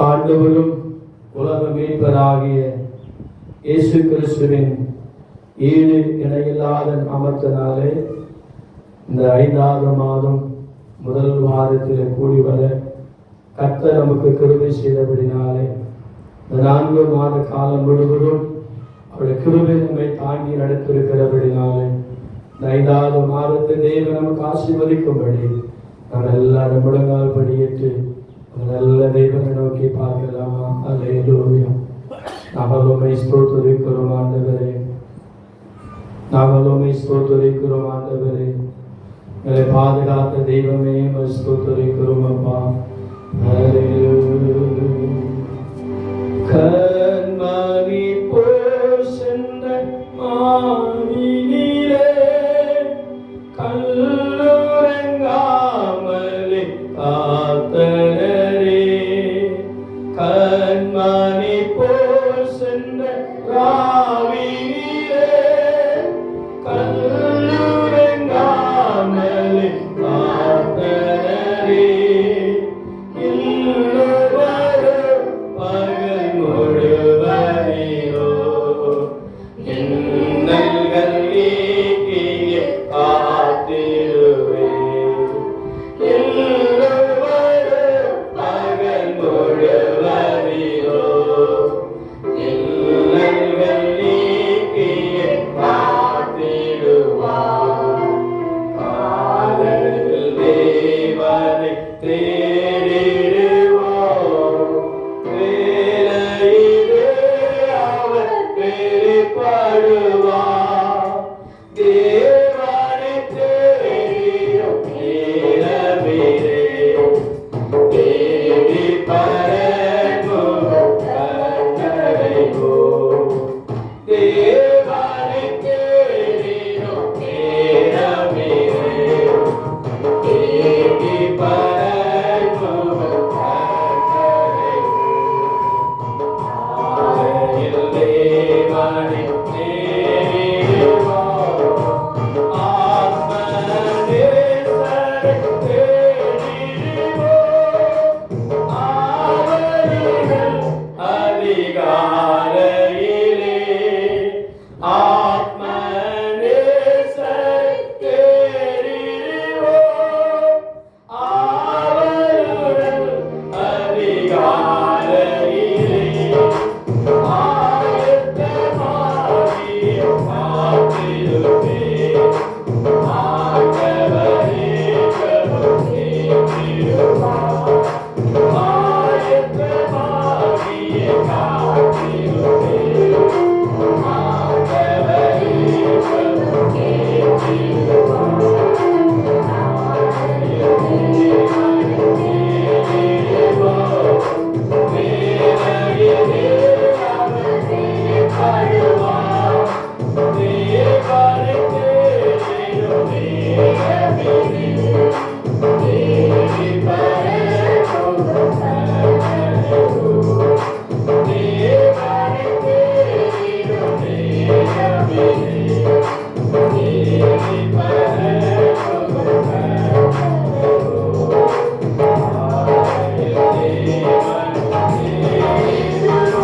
ஆண்டவரும் உலக மீட்பராகிய இயேசு கிறிஸ்துவின் ஈடு இணையில்லாத நாமத்தினாலே இந்த 5வது மாதம் முதல் வாரத்தில் கூடி வர கர்த்தர் நமக்கு கிருபை செய்தபடினாலே இந்த 4 மாத காலம் முழுவதும் அவருடைய கிருபை நம்மை தாங்கி நடத்திருக்கிறபடினாலே இந்த 5வது மாதத்தை தேவன் நமக்கு ஆசீர்வதிக்கும்படி நாம் எல்லாரும் முழங்கால் படியேற்று நல்ல தேவனை நோக்கி பார்க்கலாமா? அல்லேலூயா. நாங்கள் உம்மை ஸ்தோத்திரிக்கிறோம் ஆண்டவரே, நாங்கள் உம்மை ஸ்தோத்திரிக்கிறோம் ஆண்டவரே. எங்களை பாதுகாத்த தெய்வமே ஸ்தோத்திரிக்கிறோம் அப்பா. கண்மணி போல் சென்ற மானினிலே கல்லுறங்காமலே காத்தனரே, கண்மணி போல் சென்ற ராவினிலே கல்லுறங்காமலே காத்தனரே, இல்லவரோ பகல் முழுவதிலோ இன்னல்கள் நீக்கிய காத்திடுவே, இல்லவரோ பகல் முழுவதிலோ இன்னல்கள் நீக்கிய காத்திடுவார். காலையில் தேவனை தேடிடுவோம், வேளையிலே அவர் வெளிப்படுவார். தேவனை தேடிடும் நேரமிலே தேடி பரமுகம் கண்டடைவோம். தேவனை தேடிடும் நேரமிலே தேடி பரமுகம் கண்டடைவோம். காலையில் தேவனை தேடிடுவோம், ஆத்மநேசரை தேடிடுவோம். ஆவலிகள் அதிகாலையிலே ஆத்மநேசரை தேடிடுவோம். ஆவலுடன் அதிகாலையிலே ஆயத்தமாகி காத்திருப்பேன். ஆண்டவரே கரம் நீட்டிடுவார், ஆயத்தமாகி காத்திருப்பேன். ஆண்டவரே கரம் நீட்டிடுவார், வேளையிலே அவர் வெளிப்படுவார். தேவனை தேடிடும் நேரமிலே தேடி பரமுகம் கண்டடைவோம். தேவனை தேடிடும் நேரமிலே தேடி பரமுகம் கண்டடைவோம். காலையில் தேவனை தேடிடுவோம்.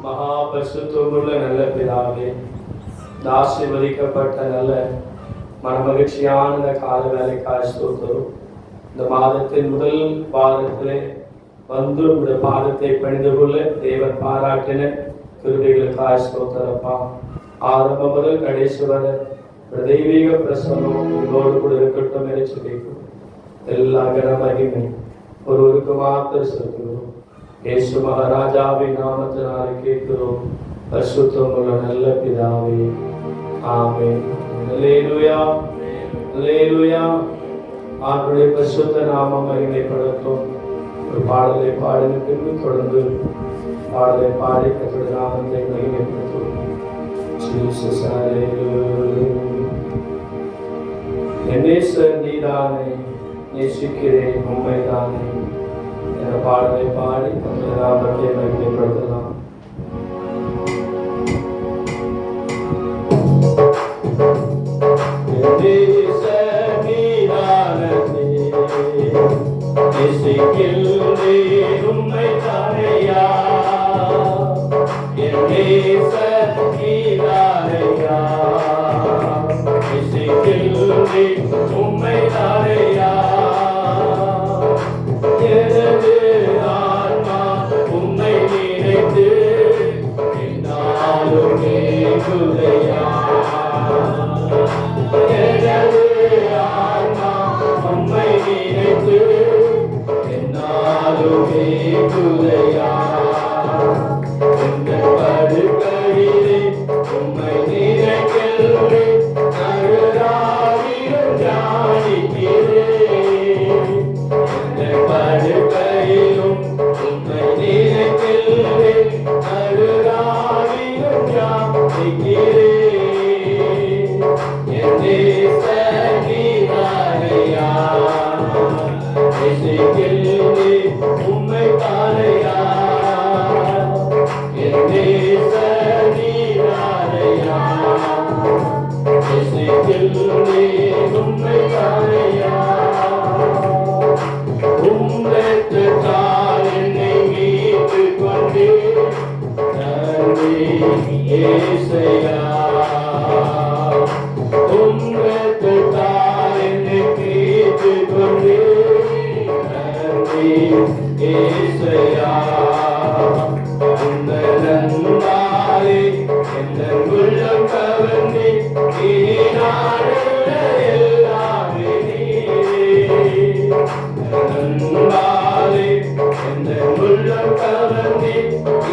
மகாபரிசுத்தமுள்ள நல்ல பிதாவே, ஆசீர்வதிக்கப்பட்ட நல்ல மனமகிழ்ச்சியான இந்த கால வேலைக்காய் ஸ்தோத்திரம். இந்த மாதத்தின் முதல் வாரத்திலே வந்து உடைய பாதத்தை பணிந்து கொள்ள தேவன் பாராட்டின கிருபைகளுக்காய் ஸ்தோத்திரப்பா. ஆரம்பம் முதல் கடைசி வரை ஒரு தெய்வீக பிரசன்னம் உங்களோடு கூட இருக்கட்டும் என்று சொல்லிக்கிறோம். எல்லா கன மகிமை ஒருவருக்கு மாத்திரம் செலுத்துகிறோம். இயேசு மகாராஜாவின் நாமத்தினாலே கேட்கிறோம், பரிசுத்தமுள்ள நல்ல பிதாவே, ஆமென். அல்லேலூயா, அல்லேலூயா. ஆண்டவருடைய பரிசுத்த நாமம் மகிமைப்படட்டும். ஒரு பாடலை பாடின பின்பு தொடர்ந்து பாடலை பாடி கர்த்தருடைய நாமத்தை மகிமைப்படுத்தும். ஜீசஸ் அல்லேலூயா. என் நேசர் நீதானே, நேசிக்கிறேன் உம்மைதானே என்ற பாடலை பாடி கர்த்தருடைய நாமத்தை மகிமைப்படுத்தலாம். This நேசிக்கின்றேன் உம்மை தானையா, என் நேசர் நீதானையா. நேசிக்கின்றேன் உம்மை தானையா, எனது ஆன்மா உம்மை நினைத்து என்னாலும் ஏங்குதையா. எனது ஆன்மா உம்மை நினைத்து என்னாலும் ஏங்குதையா. உங்கள் படுக்கையிலே உம்மை நினைக்கின்றேன், நடுராவிலும் தியானிக்கிறேன். உங்கள் படுக்கையிலும் உம்மை நினைக்கின்றேன், நடுராவிலும் தியானிக்கிறேன். என் நேசர் நீதானையா, நேசிக்கின்றேன் உம்மை தானையா, என் நேசர் நீதானையா, நேசிக்கின்றேன் உம்மை தானையா. உம்மிடத்தால் என்னை மீட்டுக் கொண்டீர், நன்றி இயேசுவையா. உம்மிடத்தால் என்னை மீட்டுக் கொண்டீர், நன்றி இயேசுவையா. உங்கள் அன்பாலே என் உள்ளம் கவர்ந்தே, இனி நான் எல்லாமே நீரே. அன்பாலே என் உள்ளம் கவர்ந்தே,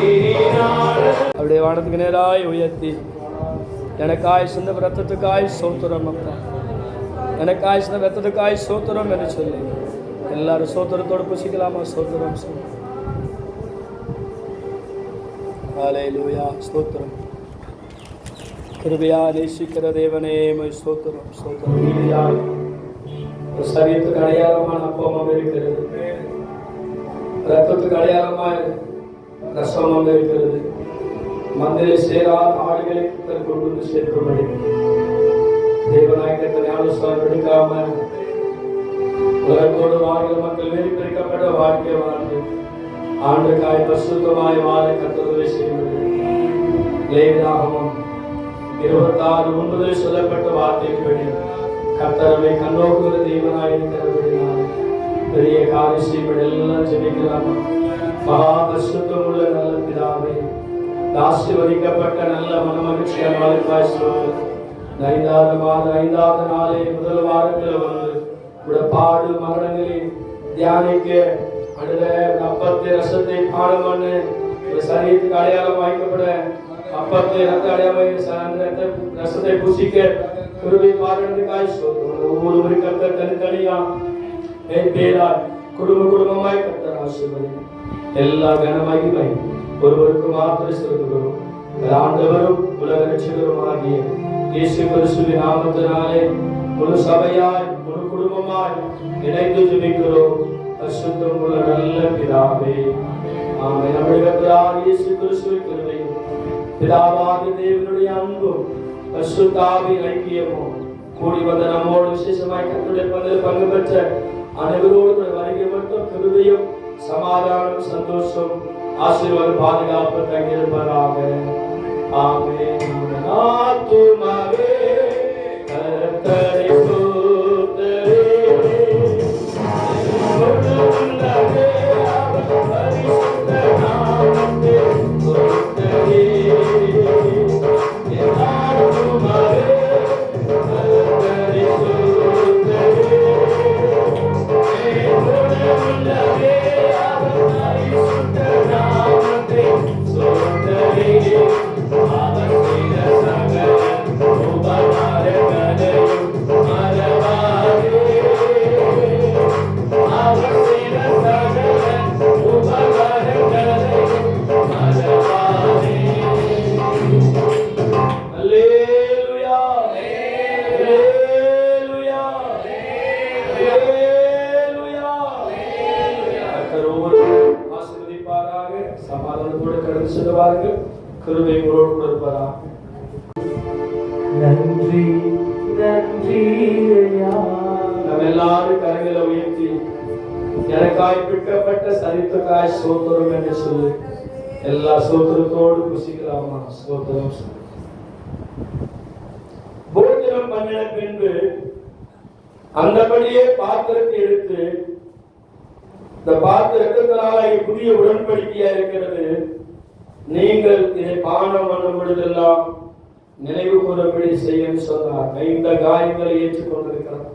இனி நான். அப்படியே வானத்துக்கு நேராய் உயர்த்தி, எனக்காய் சிந்த ரத்தத்துக்காய் சோத்திரம் அப்பா, எனக்காய் சிந்த ரத்தத்துக்காய் சோத்திரம் என்று சொல்லி எல்லாரும் சோத்திரத்தோடு புசிக்கலாமா? சோத்திரம் சொல்லி ஹல்லேலூயா. ஸ்தோத்திரம். கிருபையா நேசிக்கிற தேவனே மை ஸ்தோத்திரம். ஸ்தோத்திரம். நீதியாய் சரீரத்துக்கு அடையாளமான அப்பமாக இருக்கிறது, ரத்தத்துக்கு அடையாளமாய் ரசமாக இருக்கிறது. மந்திரில் சேராத ஆடுகளை கொண்டு வந்து சேர்க்கும்படி தேவநாயகத்தை ஞானஸ்தானம் எடுக்காம உலகத்தோடு வாழ்கிற மக்கள் வேறு பிரிக்கப்பட்ட வாழ்க்கை வாழ்ந்து ஆண்டுக்காய் பரிசுத்தமாய் வாழ கர்த்தருடைய செய்வது. லேவியாகமம் 26:9 சொல்லப்பட்ட வார்த்தையின்படி கர்த்தரை கண்ணோக்குகிற தேவனாய் இருக்கிறபடினால் பெரிய காரியம் செய்வது எல்லாம் ஜெபிக்கலாமா? மகா பரிசுத்தமுள்ள நல்ல பிதாவே, ஆசீர்வதிக்கப்பட்ட நல்ல மனமகிழ்ச்சியான வாழ்க்காய் சொல்வது. 5வது மாதம் 5வது நாளே முதல் வாரத்தில் வந்து பாடு மரணங்களை தியானிக்க அடுத்த அப்பத்தை ரசத்தை பாடம் பண்ணு சரீரத்துக்கு அடையாளம் வாய்க்கப்பட அப்பத்தை ரத்த அடையாளம் ரசத்தை புசிக்க குருவை பாடுறதுக்காய் சொல்றோம். ஒவ்வொரு கர்த்தர் தனித்தனியா பேரால் குடும்பமாய் கர்த்தர் ஆசீர்வதி. எல்லா கனமகிமை ஒருவருக்கு மாத்திரம் செலுத்துகிறோம். ஆண்டவரும் உலக ரட்சகரும் ஆகிய இயேசு கிறிஸ்துவின் நாமத்தினாலே முழு சபையாய் முழு குடும்பமாய் இணைந்து ஜெபிக்கிறோம். பரிசுத்தம் உள்ள நல்ல பிதாவே, ஆமென். நம்முடைய கர்த்தராகிய இயேசு கிறிஸ்துவின் கிருபையும் பிதாவாகிய தேவனுடைய அன்பும் பரிசுத்தாவின் ஐக்கியமும் கூடி வந்த நம்மோடு விசேஷமாய் கர்த்தருடைய பங்கு பெற்ற அனைவரோடு வருகை மட்டும் கிருபையும் சமாதானம் சந்தோஷம் ஆசீர்வாதம் பாதுகாப்பு தங்கியிருப்பதாக. ஆமென். ஆத்துமாவே கர்த்தரை ஸ்தோத்திரி, உள்ளமே அவர் பரிசுத்த நாமத்தை ஸ்தோத்திரி. ஆத்துமாவே கர்த்தரை ஸ்தோத்திரி, உள்ளமே அவர் பரிசுத்த நாமத்தை ஸ்தோத்திரி. அவர் செய்த சகல உபகாரங்களையும் மறவாதே, அவர் செய்த சகல உபகாரங்களையும் மறவாதே. அல்லேலூயா, அல்லேலூயா, அல்லேலூயா. கர்த்தர் ஆசீர்வதிப்பாராக. சமாதானத்தோடு கடந்து செல்வார்கள். கிருபை உங்களோடு கூட இருப்பாராக. நன்றி நன்றி ஐயா. நம்ம எல்லாரும் கரங்களை உயர்த்தி எனக்காய் பிற்கப்பட்ட சரித்துக்காய் சோத்திரம் என்று சொல்லு. எல்லா சோத்திரத்தோடு புசிக்கலாமா? சோத்திரம். போஜனம் பண்ணின பின்பு அந்தபடியே பாத்திரத்தை எடுத்து, இந்த பாத்திரத்தினால புதிய உடன்படிக்கையா இருக்கிறது, நீங்கள் இதை பானம் பண்ணும் பொழுதெல்லாம் நினைவு கூறபடி செய்யும் சொன்னார். இந்த காயங்களை ஏற்றுக்கொண்டிருக்கிறார்.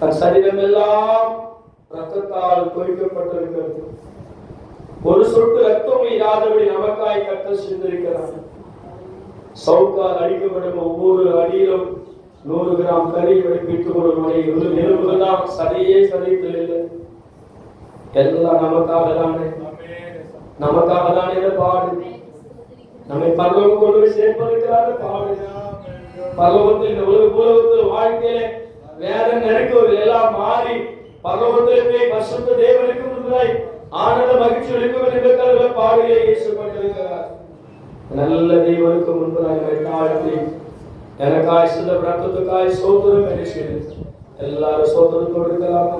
தன் சரீரம் எல்லாம் ரத்தத்தால் தோய்க்கப்பட்டிருக்கிறது. ஒரு சொட்டு ரத்தம் இல்லாதபடி நமக்காய் கர்த்தர் சிந்திருக்கிறார். சவுக்கால் அடிக்கப்படும் ஒவ்வொரு அடியிலும் 100 கிராம் கறி வெடிப்பித்து ஒரு மணி எலும்புதான் சதையே சதைத்தில்லை. எல்லாம் நமக்காக தானே, நமக்காக தானே பாடு. நம்மை பரலோகம் கொண்டு போய் சேர்ப்பதற்காக பாடு. பரலோகத்தில் இந்த உலகத்தில் வாழ்க்கையில வேற நினைக்கவில்லை, எல்லாம் மாறி பரலோகத்திலே போய் பரிசுத்த தேவனுக்கு முன்பாய் ஆனந்த மகிழ்ச்சி அளிக்க பாடிலே இயேசுப்பட்டிருக்கிறார். நல்ல தேவனுக்கு முன்பதாக தாழ்த்தி எனக்காய் சில ரத்தத்துக்காய் சோத்திரம் என்று சொல்லி எல்லாரும் சோத்திரத்தோடு இருக்கலாம்.